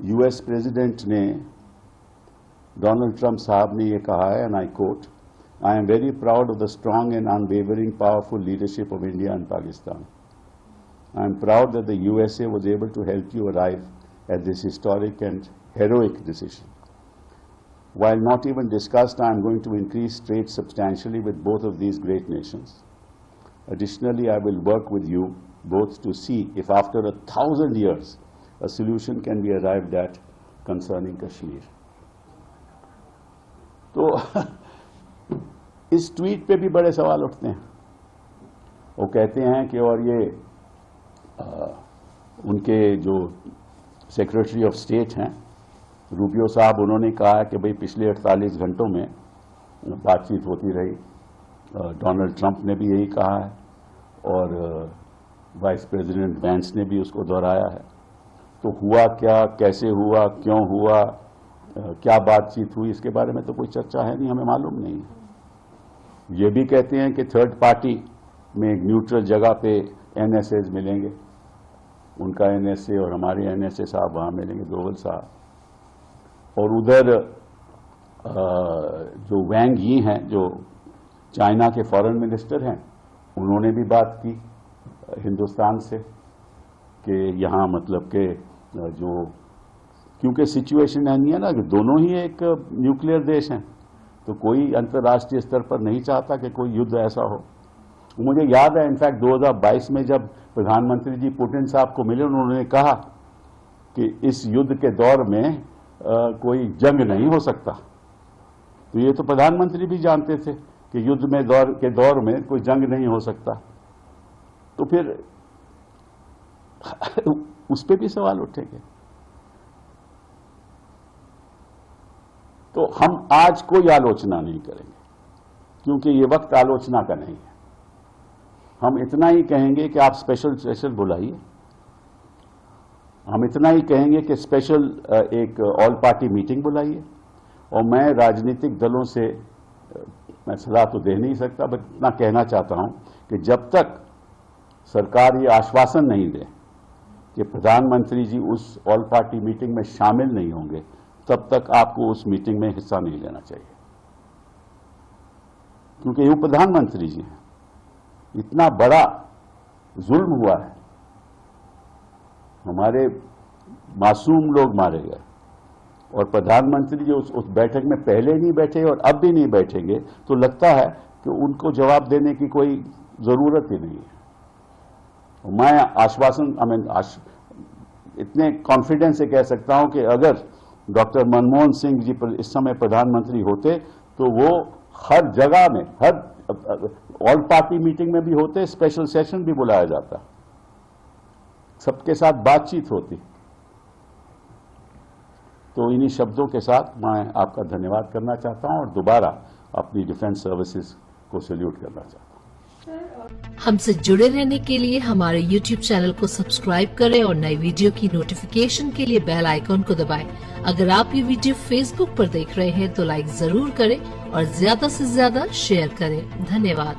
US president ने Donald Trump साहब ने ये कहा है, and I quote, I am very proud of the strong and unwavering powerful leadership of India and Pakistan. I am proud that the USA was able to help you arrive at this historic and heroic decision. While not even discussed, I am going to increase trade substantially with both of these great nations. Additionally, I will work with you both to see if after 1,000 years a solution can be arrived at concerning Kashmir. तो इस tweet पे भी बड़े सवाल उठते हैं. वो कहते हैं कि और ये उनके जो सेक्रेटरी ऑफ स्टेट हैं रूबियो साहब, उन्होंने कहा कि भाई पिछले 48 घंटों में बातचीत होती रही. डोनाल्ड ट्रंप ने भी यही कहा है और वाइस प्रेसिडेंट वैंस ने भी उसको दोहराया है. तो हुआ क्या, कैसे हुआ, क्यों हुआ, क्या बातचीत हुई, इसके बारे में तो कोई चर्चा है नहीं, हमें मालूम नहीं है. ये भी कहते हैं कि थर्ड पार्टी में एक न्यूट्रल जगह पे एनएसएज मिलेंगे, उनका एनएसए और हमारे एनएसए साहब वहां मिलेंगे, डोवल साहब. और उधर जो वैंग यी हैं, जो चाइना के फॉरेन मिनिस्टर हैं, उन्होंने भी बात की हिंदुस्तान से कि यहाँ मतलब के जो, क्योंकि सिचुएशन नहीं है ना कि दोनों ही एक न्यूक्लियर देश हैं, तो कोई अंतर्राष्ट्रीय स्तर पर नहीं चाहता कि कोई युद्ध ऐसा हो. मुझे याद है इनफैक्ट 2022 में जब प्रधानमंत्री जी पुतिन साहब को मिले, उन्होंने कहा कि इस युद्ध के दौर में कोई जंग नहीं हो सकता. तो ये तो प्रधानमंत्री भी जानते थे कि युद्ध में के दौर में कोई जंग नहीं हो सकता. तो फिर उस पर भी सवाल उठेंगे. तो हम आज कोई आलोचना नहीं करेंगे क्योंकि ये वक्त आलोचना का नहीं है. हम इतना ही कहेंगे कि आप स्पेशल सेशन बुलाइए. हम इतना ही कहेंगे कि स्पेशल एक ऑल पार्टी मीटिंग बुलाइए. और मैं राजनीतिक दलों से मैं सलाह तो दे नहीं सकता, बट इतना कहना चाहता हूं कि जब तक सरकार ये आश्वासन नहीं दे कि प्रधानमंत्री जी उस ऑल पार्टी मीटिंग में शामिल नहीं होंगे, तब तक आपको उस मीटिंग में हिस्सा नहीं लेना चाहिए. क्योंकि ये प्रधानमंत्री जी हैं. इतना बड़ा जुल्म हुआ है, हमारे मासूम लोग मारे गए, और प्रधानमंत्री जी उस बैठक में पहले नहीं बैठे और अब भी नहीं बैठेंगे, तो लगता है कि उनको जवाब देने की कोई जरूरत ही नहीं है. मैं आश्वासन इतने कॉन्फिडेंस से कह सकता हूं कि अगर डॉक्टर मनमोहन सिंह जी इस समय प्रधानमंत्री होते तो वो हर जगह में, हर ऑल पार्टी मीटिंग में भी होते, स्पेशल सेशन भी बुलाया जाता, सबके साथ बातचीत होती. तो इन्हीं शब्दों के साथ मैं आपका धन्यवाद करना चाहता हूं और दोबारा अपनी डिफेंस सर्विसेज को सैल्यूट करना चाहता हूं. हमसे जुड़े रहने के लिए हमारे YouTube चैनल को सब्सक्राइब करें और नई वीडियो की नोटिफिकेशन के लिए बेल आइकॉन को दबाएं. अगर आप ये वीडियो Facebook पर देख रहे हैं तो लाइक जरूर करें और ज्यादा से ज्यादा शेयर करें. धन्यवाद.